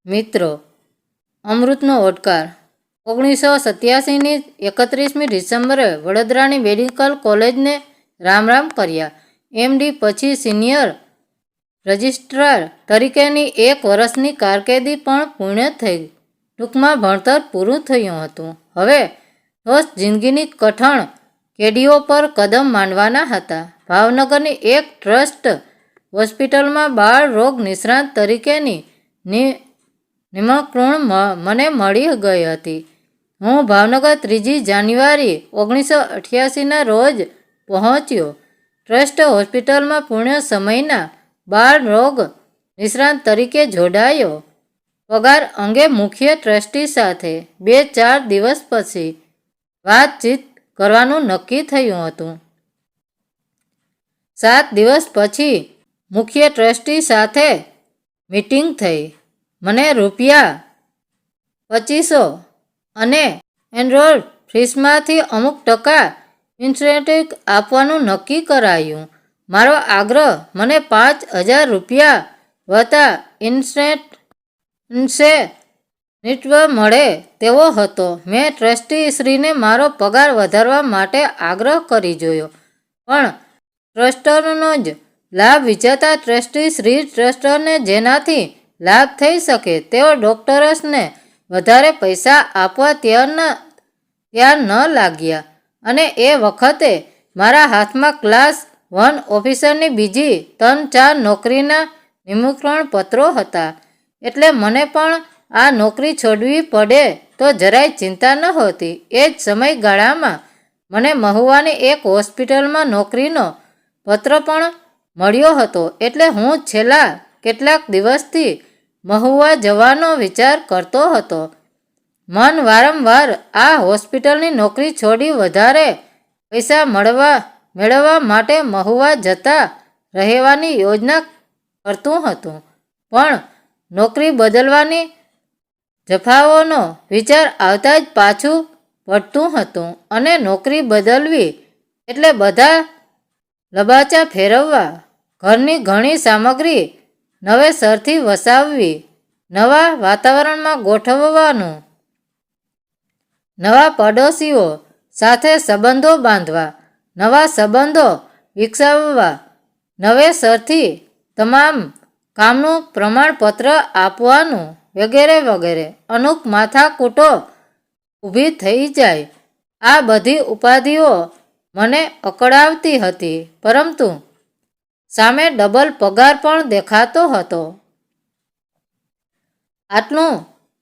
મિત્રો, અમૃતનો ઓડકાર 1987ની 31મી ડિસેમ્બરે વડોદરાની મેડિકલ કોલેજને રામ રામ કર્યા. એમડી પછી સિનિયર રજિસ્ટ્રાર તરીકેની 1 વર્ષની કારકિર્દી પણ પૂર્ણ થઈ. ટૂંકમાં ભણતર પૂરું થયું હતું. હવે રોજ જિંદગીની કઠણ કેડીઓ પર કદમ માંડવાના હતા. ભાવનગરની એક ટ્રસ્ટ હોસ્પિટલમાં બાળ રોગ નિષ્ણાત તરીકેની નિમણૂક મને મળી ગઈ હતી. હું ભાવનગર 3 જાન્યુઆરી 1988ના રોજ પહોંચ્યો. ટ્રસ્ટ હોસ્પિટલમાં પૂર્ણ સમયના બાળ રોગ નિષ્ણાત તરીકે જોડાયો. પગાર અંગે મુખ્ય ટ્રસ્ટી સાથે 2-4 દિવસ પછી વાતચીત કરવાનું નક્કી થયું હતું. 7 દિવસ પછી મુખ્ય ટ્રસ્ટી સાથે મીટિંગ થઈ. મને ₹2500 અને એનરોલ ફીસમાંથી અમુક ટકા ઇન્સેન્ટિવ આપવાનું નક્કી કરાયું. મારો આગ્રહ મને ₹5000 વત્તા ઇન્સેન્ટિવ મળે તેવો હતો. મેં ટ્રસ્ટી શ્રીને મારો પગાર વધારવા માટે આગ્રહ કરી જોયો, પણ ટ્રસ્ટનો જ લાભ વિચારતા ટ્રસ્ટી શ્રી ટ્રસ્ટને જેનાથી લાભ થઈ શકે તેવા ડોક્ટર્સને વધારે પૈસા આપવા તૈયાર ન લાગ્યા. અને એ વખતે મારા હાથમાં ક્લાસ 1 ઓફિસરની બીજી 3-4 નોકરીના નિમંત્રણ પત્રો હતા. એટલે મને પણ આ નોકરી છોડવી પડે તો જરાય ચિંતા નહોતી. એ જ સમયગાળામાં મને મહુવાની એક હોસ્પિટલમાં નોકરીનો પત્ર પણ મળ્યો હતો. એટલે હું છેલ્લા કેટલાક દિવસથી મહુવા જવાનો વિચાર કરતો હતો. મન વારંવાર આ હોસ્પિટલની નોકરી છોડી વધારે પૈસા મેળવવા માટે મહુવા જતા રહેવાની યોજના કરતું હતું. પણ નોકરી બદલવાની જફાઓનો વિચાર આવતા જ પાછું પડતું હતું. અને નોકરી બદલવી એટલે બધા લબાચા ફેરવવા, ઘરની ઘણી સામગ્રી નવેસરથી વસાવવી, નવા વાતાવરણમાં ગોઠવવાનું, નવા પડોશીઓ સાથે સંબંધો બાંધવા, નવા સંબંધો વિકસાવવા, નવેસરથી તમામ કામનું પ્રમાણપત્ર આપવાનું વગેરે વગેરે. અમુક માથાકૂટો ઊભી થઈ જાય. આ બધી ઉપાધિઓ મને અકળાવતી હતી, પરંતુ સામે ડબલ પગાર પણ દેખાતો હતો. આટલું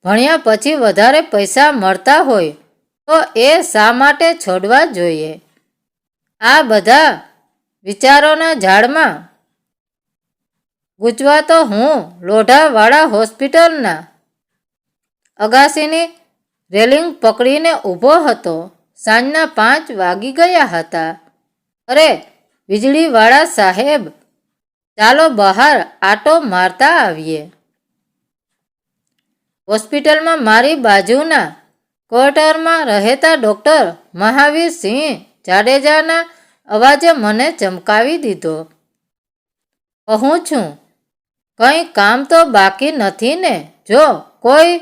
ભણ્યા પછી વધારે પૈસા મળતા હોય તો એ શા માટે છોડવા જોઈએ? આ બધા વિચારોના ઝાડમાં ગૂંચવાતો હું લોઢાવાળા હોસ્પિટલના અગાશીની રેલિંગ પકડીને ઊભો હતો. સાંજના 5 વાગી ગયા હતા. અરે વીજળીવાળા સાહેબ, ચાલો બહાર આંટો મારતા આવીએ. હોસ્પિટલમાં મારી બાજુના ક્વાર્ટરમાં રહેતા ડૉક્ટર મહાવીરસિંહ જાડેજાના અવાજે મને ચમકાવી દીધો. કહું છું, કંઈ કામ તો બાકી નથી ને? જો કોઈ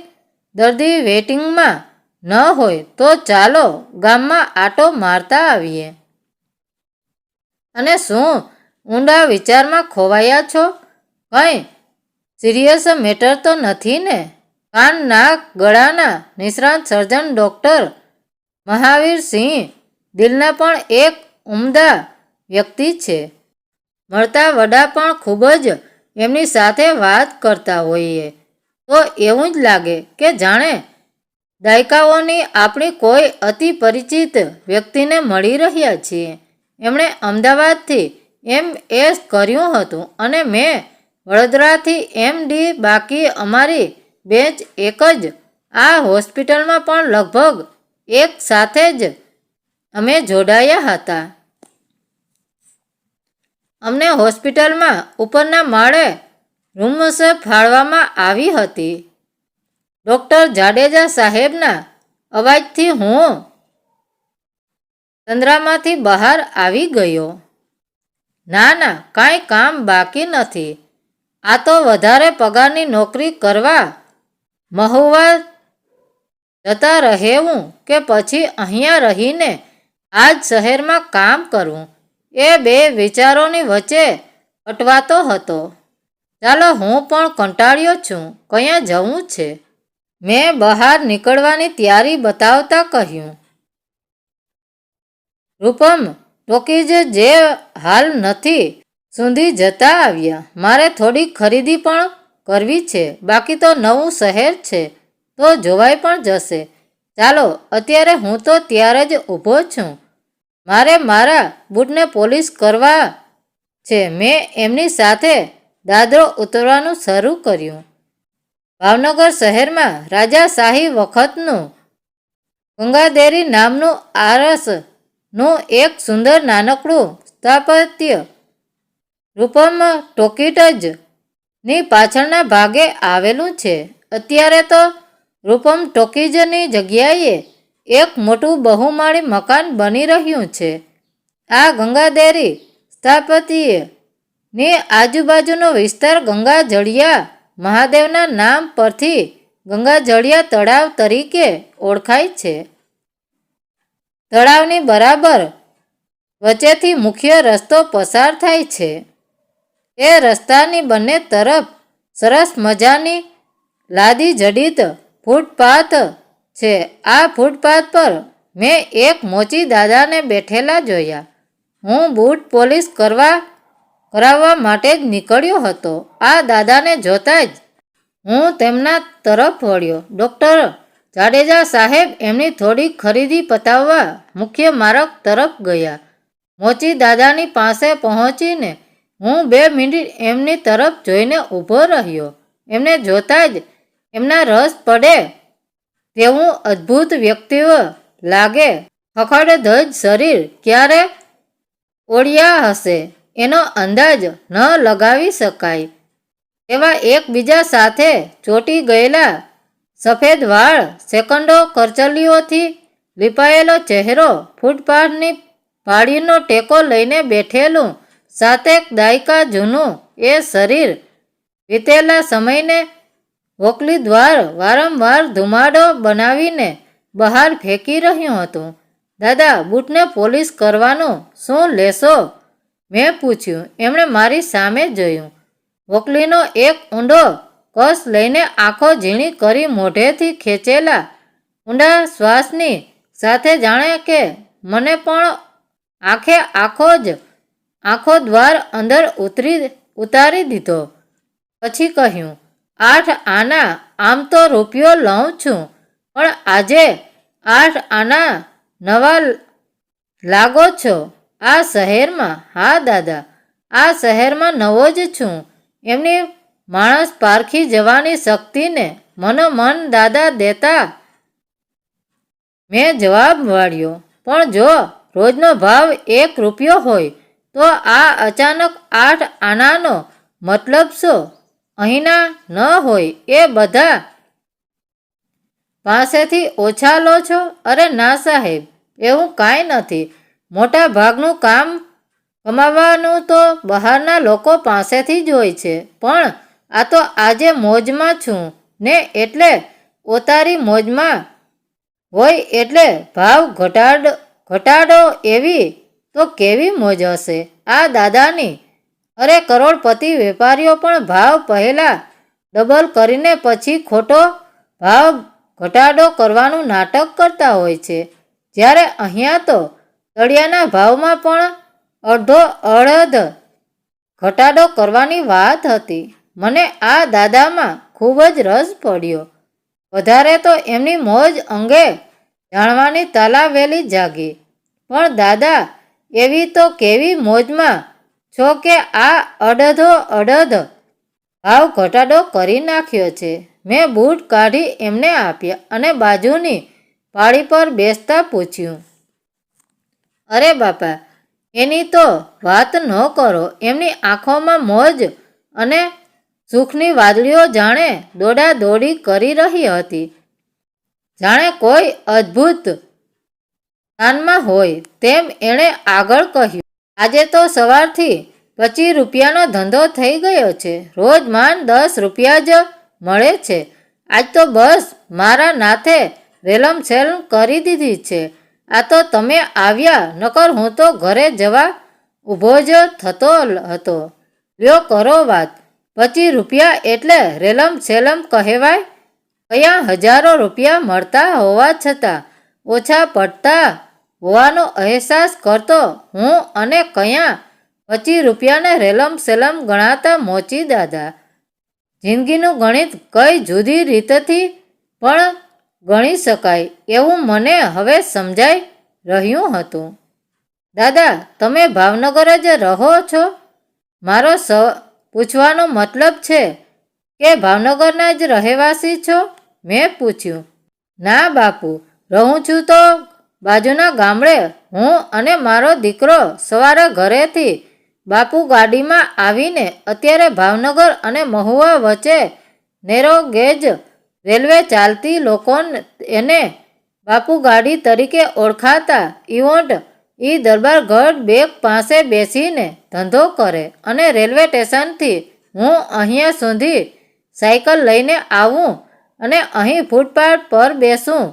દર્દી વેઇટિંગમાં ન હોય તો ચાલો ગામમાં આંટો મારતા આવીએ. અને શું ઊંડા વિચારમાં ખોવાયા છો? કંઈ સિરિયસ મેટર તો નથી ને? કાન નાક ગળાના નિષ્ણાત સર્જન ડૉક્ટર મહાવીરસિંહ દિલના પણ એક ઉમદા વ્યક્તિ છે. મળતા વડા પણ ખૂબ જ એમની સાથે વાત કરતા હોઈએ તો એવું જ લાગે કે જાણે દાયકાઓની આપણી કોઈ અતિ પરિચિત વ્યક્તિને મળી રહ્યા છીએ. એમણે અમદાવાદથી MS કર્યું હતું અને મેં વડોદરાથી MD. બાકી અમારી બેચ એક જ. આ હોસ્પિટલમાં પણ લગભગ એક સાથે જ અમે જોડાયા હતા. અમને હોસ્પિટલમાં ઉપરના માળે રૂમ્સ ફાળવવામાં આવી હતી. ડૉક્ટર જાડેજા સાહેબના અવાજથી હું તંદ્રામાંથી બહાર આવી ગયો. ના ના, કાંઈ કામ બાકી નથી. આ તો વધારે પગારની નોકરી કરવા મહુવા જતા રહેવું કે પછી અહીંયા રહીને આ જ શહેરમાં કામ કરવું, એ બે વિચારોની વચ્ચે અટવાતો હતો. ચાલો, હું પણ કંટાળ્યો છું, ક્યાં જવું છે? મેં બહાર નીકળવાની તૈયારી બતાવતા કહ્યું. રૂપમ ટોકીઝ જે હાલ નથી સુધી જતા આવ્યા. મારે થોડી ખરીદી પણ કરવી છે, બાકી તો નવું શહેર છે તો જોવાઈ પણ જશે. ચાલો, અત્યારે હું તો ત્યારે જ ઊભો છું. મારે મારા બૂટને પોલિશ કરવા છે. મેં એમની સાથે દાદરો ઉતરવાનું શરૂ કર્યું. ભાવનગર શહેરમાં રાજાશાહી વખતનું ગંગાદેરી નામનું આરસનું એક સુંદર નાનકડું સ્થાપત્ય રૂપમ ટોકીઝની પાછળના ભાગે આવેલું છે. અત્યારે તો રૂપમ ટોકીઝની જગ્યાએ એક મોટું બહુમાળી મકાન બની રહ્યું છે. આ ગંગાદેરી સ્થાપત્યની આજુબાજુનો વિસ્તાર ગંગાજળિયા મહાદેવના નામ પરથી ગંગાજળિયા તળાવ તરીકે ઓળખાય છે. તળાવની બરાબર વચ્ચેથી મુખ્ય રસ્તો પસાર થાય છે. એ રસ્તાની બંને તરફ સરસ મજાની લાદી જડિત ફૂટપાથ છે. આ ફૂટપાથ પર મેં એક મોચી દાદાને બેઠેલા જોયા. હું બૂટ પોલિશ કરાવવા માટે જ નીકળ્યો હતો. આ દાદાને જોતા જ હું તેમના તરફ વળ્યો. ડૉક્ટર જાડેજા સાહેબ એમની થોડી ખરીદી પતાવવા મુખ્ય માર્ગ તરફ ગયા. મોચી દાદાની પાસે પહોંચીને હું 2 મિનિટ એમની તરફ જોઈને ઊભો રહ્યો. એમને જોતા જ એમના રસ પડે તેવું અદ્ભુત વ્યક્તિત્વ લાગે. ખખડધજ શરીર ક્યારે ઓળ્યા હશે એનો અંદાજ ન લગાવી શકાય એવા એકબીજા સાથે ચોંટી ગયેલા સફેદ વાળ, સેકન્ડો કરચલીઓથી લીપાયેલો ચહેરો, ફૂટપાથની પાળીનો ટેકો લઈને બેઠેલું 7 દાયકા જૂનું એ શરીર વીતેલા સમયને વોકલી દ્વાર વારંવાર ધુમાડો બનાવીને બહાર ફેંકી રહ્યું હતું. દાદા, બૂટને પોલિશ કરવાનું શું લેશો? મેં પૂછ્યું. એમણે મારી સામે જોયું. વોકલીનો એક ઊંડો કસ લઈને આંખો ઝીણી કરી મોઢેથી ખેંચેલા ઊંડા શ્વાસની સાથે જાણે કે મને પણ આંખો દ્વાર અંદર ઉતારી દીધો. પછી કહ્યું, 8 આના. આમ તો રૂપિયો લઉં છું, પણ આજે 8 આના નવા લાગો છો આ શહેરમાં? હા દાદા, આ શહેરમાં નવો જ છું. એમની માણસ પારખી જવાની શક્તિને મનોમન દાદા દેતા મેં જવાબ વાળ્યો. પણ જો રોજનો ભાવ 1 રૂપિયો હોય તો આ અચાનક 8 આનાનો મતલબ શું? અહીંના ન હોય એ બધા પાસેથી ઓછા લો છો? અરે ના સાહેબ, એવું કાંઈ નથી. મોટા ભાગનું કામ કમાવાનું તો બહારના લોકો પાસેથી જ હોય છે. પણ આ તો આજે મોજમાં છું ને, એટલે ઓતારી મોજમાં હોય એટલે ભાવ ઘટાડો. એવી તો કેવી મોજ હશે આ દાદાની? અરે, કરોડપતિ વેપારીઓ પણ ભાવ પહેલા ડબલ કરીને પછી ખોટો ભાવ ઘટાડો કરવાનું નાટક કરતા હોય છે, જ્યારે અહીંયા તો તળિયાના ભાવમાં પણ અડધ ઘટાડો કરવાની વાત હતી. મને આ દાદામાં ખૂબ જ રસ પડ્યો. વધારે તો એમની મોજ અંગે જાણવાની તાલાવેલી જાગી. પણ દાદા, એવી તો કેવી મોજમાં છો કે આ અડધ ભાવ ઘટાડો કરી નાખ્યો છે? મેં બૂટ કાઢી એમને આપ્યા અને બાજુની પાળી પર બેસતા પૂછ્યું. અરે બાપા, એની તો વાત ન કરો. એમની આંખોમાં મોજ અને સુખની વાદળીઓ જાણે દોડાદોડી કરી રહી હતી. જાણે કોઈ અદ્ભુત સ્થાનમાં હોય તેમ એણે આગળ કહ્યું. આજે તો સવારથી 25 રૂપિયાનો ધંધો થઈ ગયો છે. રોજ માંડ 10 રૂપિયા જ મળે છે. આજ તો બસ મારા નાથે રેલમ છેલમ કરી દીધી છે. આ તો તમે આવ્યા, નકર હું તો ઘરે જવા ઊભો જ થતો હતો. લ્યો કરો વાત. 25 રૂપિયા એટલે રેલમ છેલમ કહેવાય? કયા હજારો રૂપિયા મળતા હોવા છતાં ઓછા પડતા હોવાનો અહેસાસ કરતો હું અને કયા 25 રૂપિયાને રેલમ સેલમ ગણાતા મોચી દાદા. જિંદગીનું ગણિત કઈ જુદી રીતથી પણ ગણી શકાય એવું મને હવે સમજાઈ રહ્યું હતું. દાદા, તમે ભાવનગર જ રહો છો? મારો પૂછવાનો મતલબ છે કે ભાવનગરના જ રહેવાસી છો? મેં પૂછ્યું. ના બાપુ, રહું છું તો બાજુના ગામડે. હું અને મારો દીકરો સવારે ઘરેથી બાપુ ગાડીમાં આવીને અત્યારે ભાવનગર અને મહુવા વચ્ચે નેરો ગેજ રેલવે ચાલતી, લોકો એને બાપુ ગાડી તરીકે ઓળખાતા ઇવોન્ટ ઈ દરબારગઢ બેક પાસે બેસીને ધંધો કરે અને રેલવે સ્ટેશનથી હું અહીંયા સુધી સાયકલ લઈને આવું અને અહીં ફૂટપાથ પર બેસું.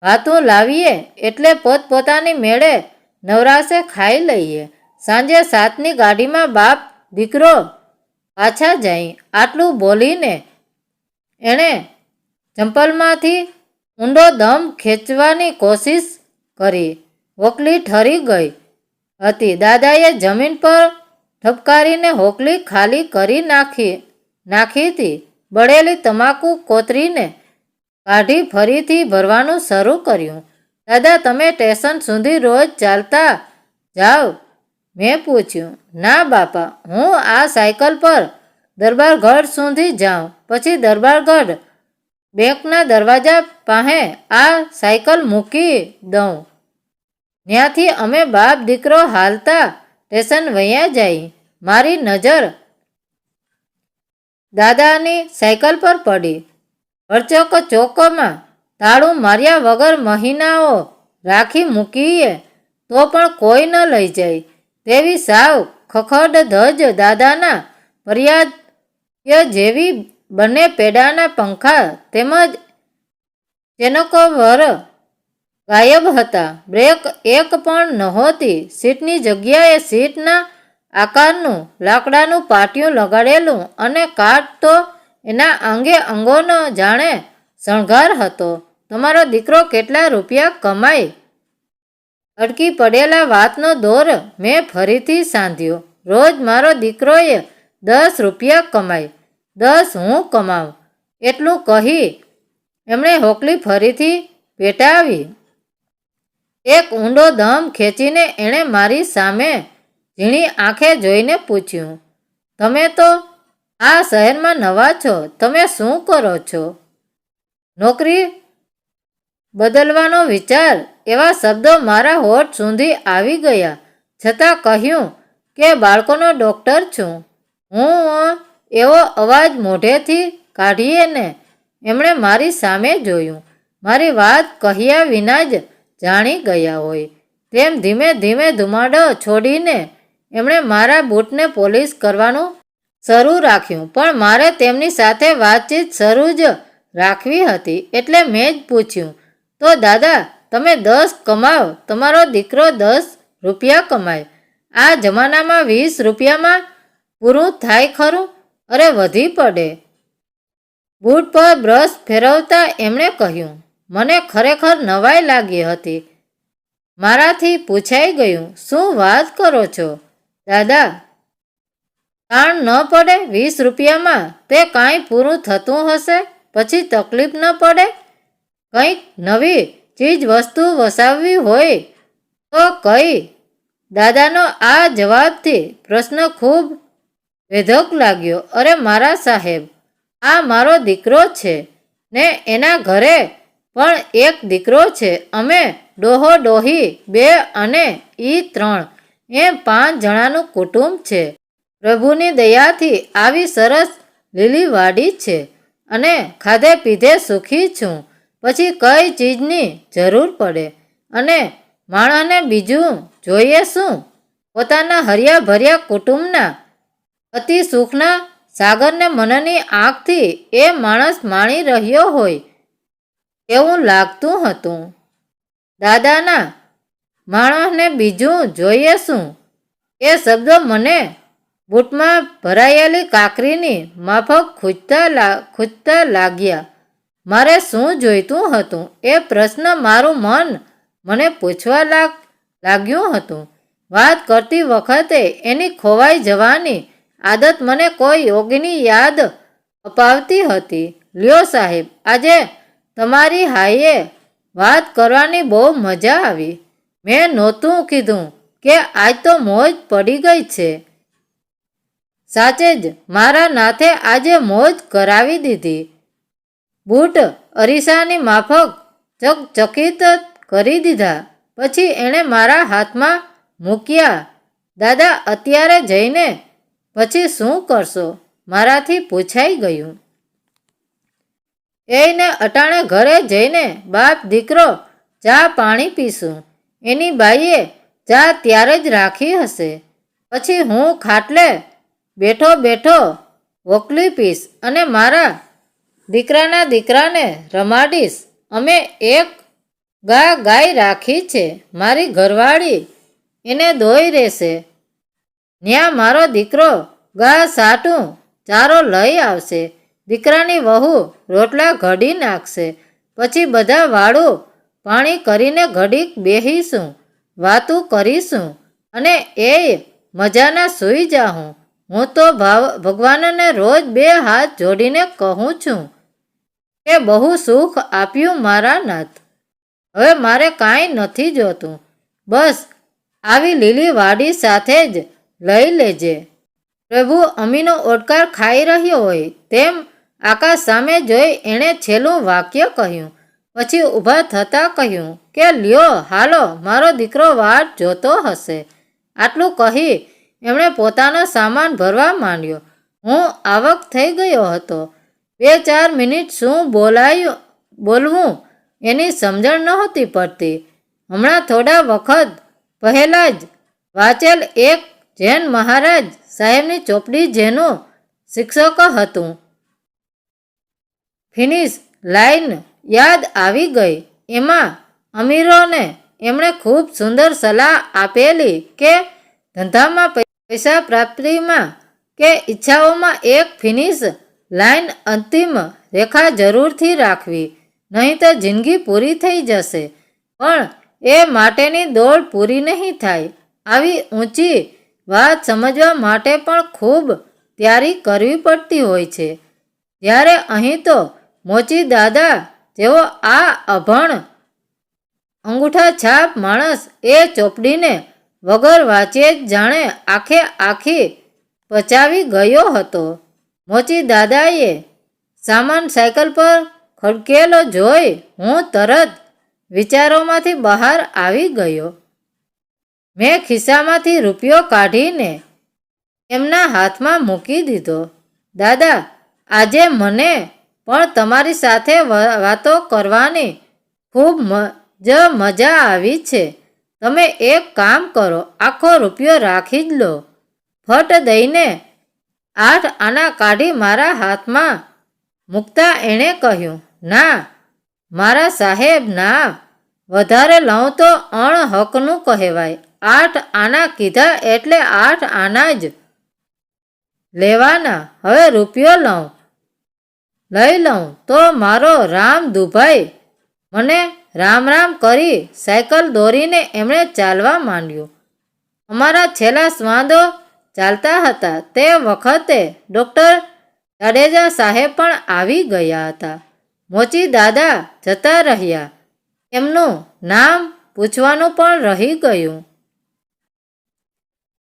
ભાતું લાવીએ એટલે પોતપોતાની મેળે નવરાશે ખાઈ લઈએ. સાંજે 7ની ગાડીમાં બાપ દીકરો પાછા જાય. આટલું બોલીને એણે ચંપલમાંથી ઊંડો દમ ખેંચવાની કોશિશ કરી. હોકલી ઠરી ગઈ હતી. દાદાએ જમીન પર ઠપકારીને હોકલી ખાલી કરી નાખી હતી. બળેલી તમાકુ કોતરીને કાઢી ફરીથી ભરવાનું શરૂ કર્યું. દાદા, તમે સ્ટેશન સુધી રોજ ચાલતા જાઓ? મેં પૂછ્યું. ના બાપા, હું આ સાયકલ પર દરબારગઢ સુધી જાઉં, પછી દરબારગઢ બેંકના દરવાજા પાસે આ સાયકલ મૂકી દઉં. ત્યાંથી અમે બાપ દીકરો હાલતા સ્ટેશન વયા જાય. મારી નજર દાદાની સાયકલ પર પડી. ભરચક ચોકમાં તાળું માર્યા વગર મહિનાઓ રાખી મૂકીએ તો પણ કોઈ ન લઈ જાય તેવી સાવ ખખડધજ દાદાના પર્યાય જેવી બંને પેડાના પંખા તેમજ ચેનકવર ગાયબ હતા. બ્રેક એક પણ નહોતી. સીટની જગ્યાએ સીટના આકારનું લાકડાનું પાટિયું લગાડેલું અને કાટ તો એના અંગે અંગોનો જાણે શણગાર હતો. તમારો દીકરો કેટલા રૂપિયા કમાય? અટકી પડેલા વાતનો દોર મેં ફરીથી સાંધ્યો. રોજ મારો દીકરોએ 10 રૂપિયા કમાય. 10 હું કમાઉં એટલું કહી એમણે હોકલી ફરીથી પેટાવી. એક ઊંડો દમ ખેંચીને એણે મારી સામે ઝીણી આંખે જોઈને પૂછ્યું. તમે તો આ શહેરમાં નવા છો. તમે શું કરો છો? નોકરી બદલવાનો વિચાર. એવા શબ્દો મારા હોઠ સુધી આવી ગયા છતાં કહ્યું કે બાળકોનો ડૉક્ટર છું હું. એવો અવાજ મોઢેથી કાઢીને એમણે મારી સામે જોયું. મારી વાત કહ્યા વિના જ જાણી ગયા હોય તેમ ધીમે ધીમે ધુમાડો છોડીને એમણે મારા બૂટને પોલિશ કરવાનું શરૂ રાખ્યું. પણ મારે તેમની સાથે વાતચીત શરૂ જ રાખવી હતી એટલે મેં જ પૂછ્યું. તો દાદા, તમે 10 કમાવ, તમારો દીકરો 10 રૂપિયા કમાય. આ જમાનામાં 20 રૂપિયામાં પૂરું થાય ખરું? અરે વધી પડે. બૂટ પર બ્રશ ફેરવતા એમણે કહ્યું. મને ખરેખર નવાઈ લાગી હતી. મારાથી પૂછાઈ ગયું. શું વાત કરો છો દાદા? કાણ ન પડે? 20 રૂપિયામાં તે કાંઈ પૂરું થતું હશે? પછી તકલીફ ન પડે? કંઈક નવી ચીજ વસ્તુ વસાવવી હોય તો કઈ? દાદાનો આ જવાબથી પ્રશ્ન ખૂબ વેધક લાગ્યો. અરે મારા સાહેબ, આ મારો દીકરો છે ને એના ઘરે પણ એક દીકરો છે. અમે ડોહો ડોહી 2 અને ઈ 3 એમ 5 જણાનું કુટુંબ છે. પ્રભુની દયાથી આવી સરસ લીલી વાડી છે અને ખાધે પીધે સુખી છું. પછી કઈ ચીજની જરૂર પડે? અને માણસને બીજું જોઈએ શું? પોતાના હર્યા ભર્યા કુટુંબના અતિ સુખના સાગરને મનની આંખથી એ માણસ માણી રહ્યો હોય એવું લાગતું હતું. દાદાના માણસને બીજું જોઈએ શું? એ શબ્દો મને બૂટમાં ભરાયેલી કાકરીની માફક ખૂંચતા લાગ્યા. મારે શું જોઈતું હતું એ પ્રશ્ન મારું મન મને પૂછવા લાગ્યું હતું. વાત કરતી વખતે એની ખોવાઈ જવાની આદત મને કોઈ યોગીની યાદ અપાવતી હતી. લ્યો સાહેબ, આજે તમારી હાઈએ વાત કરવાની બહુ મજા આવી. મેં નહોતું કીધું કે આજ તો મોજ પડી ગઈ છે. સાચે જ મારા નાથે આજે મોજ કરાવી દીધી. બૂટ અરીસાની માફક ચકચકિત કરી દીધા. પછી એણે મારા હાથમાં મૂક્યા. દાદા, અત્યારે જઈને પછી શું કરશો? મારાથી પૂછાઈ ગયું. એને અટાણે ઘરે જઈને બાપ દીકરો ચા પાણી પીશું. એની બાઈએ ચા ત્યારે જ રાખી હશે. પછી હું ખાટલે બેઠો બેઠો વોકલી પીશ અને મારા દીકરાના દીકરાને રમાડીશ. અમે એક ગાય રાખી છે. મારી ઘરવાળી એને દોઈ રહેશે. ન્યા મારો દીકરો સાટું ચારો લઈ આવશે. દીકરાની વહુ રોટલા ઘડી નાખશે. પછી બધા વાળું પાણી કરીને ઘડીક બેહીશું, વાતું કરીશું અને એ મજાના સૂઈ જાઉં. હું તો ભગવાનને રોજ 2 હાથ જોડીને કહું છું કે બહુ સુખ આપ્યું મારા નાથ. હવે મારે કાંઈ નથી જોતું. બસ આવી લીલી વાડી સાથે જ લઈ લેજે. પ્રભુ અમીનો ઓડકાર ખાઈ રહ્યો હોય તેમ આકાશ સામે જોઈ એણે છેલ્લું વાક્ય કહ્યું. પછી ઊભા થતાં કહ્યું કે લ્યો હાલો, મારો દીકરો વાટ જોતો હશે. આટલું કહી એમણે પોતાનો સામાન ભરવા માંડ્યો. હું આવક થઈ ગયો હતો. 2-4 મિનિટ શું બોલવું એની સમજણ નહોતી પડતી. હમણાં થોડા વખત પહેલાં જ વાંચેલ એક જૈન મહારાજ સાહેબની ચોપડી જેનું શિક્ષક હતું, ફિનિશ લાઈન યાદ આવી ગઈ. એમાં અમીરોને એમણે ખૂબ સુંદર સલાહ આપેલી કે ધંધામાં પૈસા પ્રાપ્તિમાં કે ઈચ્છાઓમાં એક ફિનિશ લાઈન અંતિમ રેખા જરૂરથી રાખવી, નહીં તો જિંદગી પૂરી થઈ જશે પણ એ માટેની દોડ પૂરી નહીં થાય. આવી ઊંચી વાત સમજવા માટે પણ ખૂબ તૈયારી કરવી પડતી હોય છે. જ્યારે અહીં તો મોચી દાદા જેવો આ અભણ અંગૂઠા છાપ માણસ એ ચોપડીને વગર વાંચે જ જાણે આખે આખી પચાવી ગયો હતો. મોચી દાદાએ સામાન સાયકલ પર ખડકેલો જોઈ હું તરત વિચારોમાંથી બહાર આવી ગયો. મેં ખિસ્સામાંથી રૂપિયો કાઢીને એમના હાથમાં મૂકી દીધો. દાદા, આજે મને પણ તમારી સાથે વાતો કરવાની ખૂબ જ મજા આવી છે. તમે એક કામ કરો, આખો રૂપિયો રાખી જ લો. ફટ દઈને 8 આના કાઢી મારા હાથમાં મૂકતા એણે કહ્યું, ના મારા સાહેબ, ના, વધારે લઉં તો અણહકનું કહેવાય. 8 આના કીધા એટલે 8 આના જ લેવાના. હવે રૂપિયો લઈ લઉં તો મારો રામ દુભાઈ. મને રામ રામ કરી સાયકલ દોરીને એમણે ચાલવા માંડ્યું. અમારા છેલ્લા શ્વાંદો ચાલતા હતા તે વખતે ડૉક્ટર જાડેજા સાહેબ પણ આવી ગયા હતા. મોચી દાદા જતા રહ્યા. એમનું નામ પૂછવાનું પણ રહી ગયું.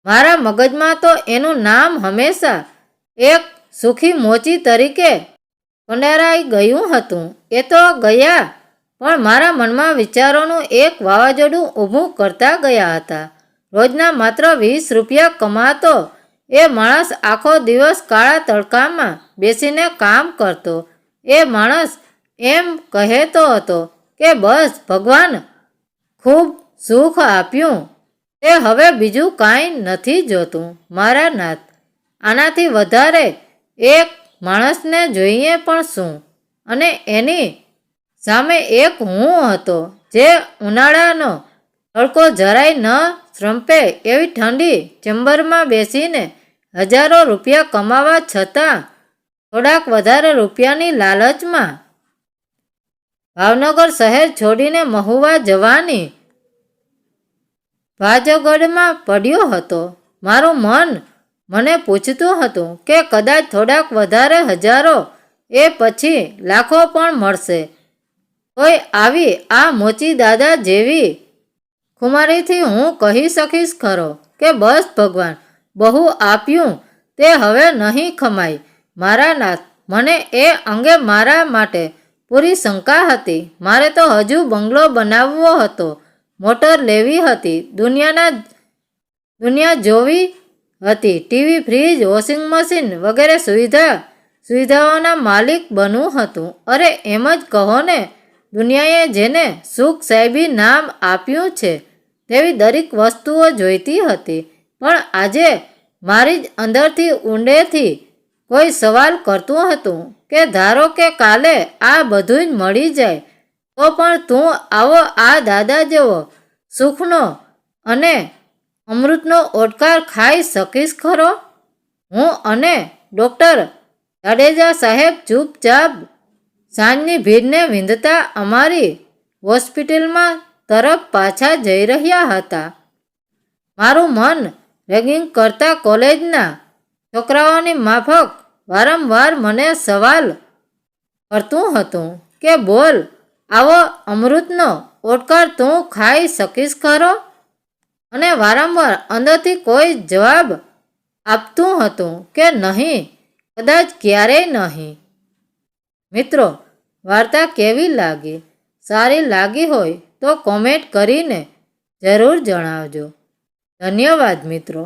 મારા મગજમાં તો એનું નામ હંમેશા એક સુખી મોચી તરીકે કંડારાઈ ગયું હતું. એ તો ગયા પણ મારા મનમાં વિચારોનું એક વાવાઝોડું ઊભું કરતા ગયા હતા. રોજના માત્ર 20 રૂપિયા કમાતો એ માણસ આખો દિવસ કાળા તડકામાં બેસીને કામ કરતો. એ માણસ એમ કહેતો હતો કે બસ ભગવાન ખૂબ સુખ આપ્યું, તે હવે બીજું કાંઈ નથી જોતું. મારા નાથ, આનાથી વધારે એક માણસને જોઈએ પણ શું, અને એની સામે એક હું હતો જે ઉનાળાનો તડકો જરાય ન શ્રંપે એવી ઠંડી ચેમ્બરમાં બેસીને હજારો રૂપિયા કમાવા છતાં થોડાક વધારે રૂપિયાની લાલચમાં ભાવનગર શહેર છોડીને મહુવા જવાની ભાજગઢમાં પડ્યો હતો. મારું મન મને પૂછતું હતું કે કદાચ થોડાક વધારે હજારો એ પછી લાખો પણ મળશે. કોઈ આવી આ મોચી દાદા જેવી ખુમારીથી હું કહી શકીશ ખરો કે બસ ભગવાન, બહુ આપ્યું તે હવે નહીં ખમાય. મારા નાથ, મને એ અંગે મારા માટે પૂરી શંકા હતી. મારે તો હજુ બંગલો બનાવવો હતો, મોટર લેવી હતી, દુનિયા જોવી હતી, ટીવી, ફ્રીજ, વોશિંગ મશીન વગેરે સુવિધાઓના માલિક બનવું હતું. અરે એમ જ કહો ને, દુનિયાએ જેને સુખ સાહેબી નામ આપ્યું છે તેવી દરેક વસ્તુઓ જોઈતી હતી. પણ આજે મારી જ અંદરથી ઊંડેથી કોઈ સવાલ કરતું હતું કે ધારો કે કાલે આ બધું જ મળી જાય તો પણ તું આવો આ દાદા જેવો સુખનો અને અમૃતનો ઓડકાર ખાઈ શકીશ ખરો? હું અને ડૉક્ટર જાડેજા સાહેબ ચૂપચાપ સાંજની ભીડને વિંધતા અમારી હોસ્પિટલમાં તરફ પાછા જઈ રહ્યા હતા. મારું મન રેગિંગ કરતા કોલેજના છોકરાઓની માફક વારંવાર મને સવાલ કરતું હતું કે બોલ, આવો અમૃતનો ઓડકાર તું ખાઈ શકીશ ખરો? અને વારંવાર અંદરથી કોઈ જવાબ આપતું હતું કે નહીં, કદાચ ક્યારેય નહીં. મિત્રો, વાર્તા કેવી લાગી? સારી લાગી હોય તો કોમેન્ટ કરીને જરૂર જણાવજો. ધન્યવાદ મિત્રો.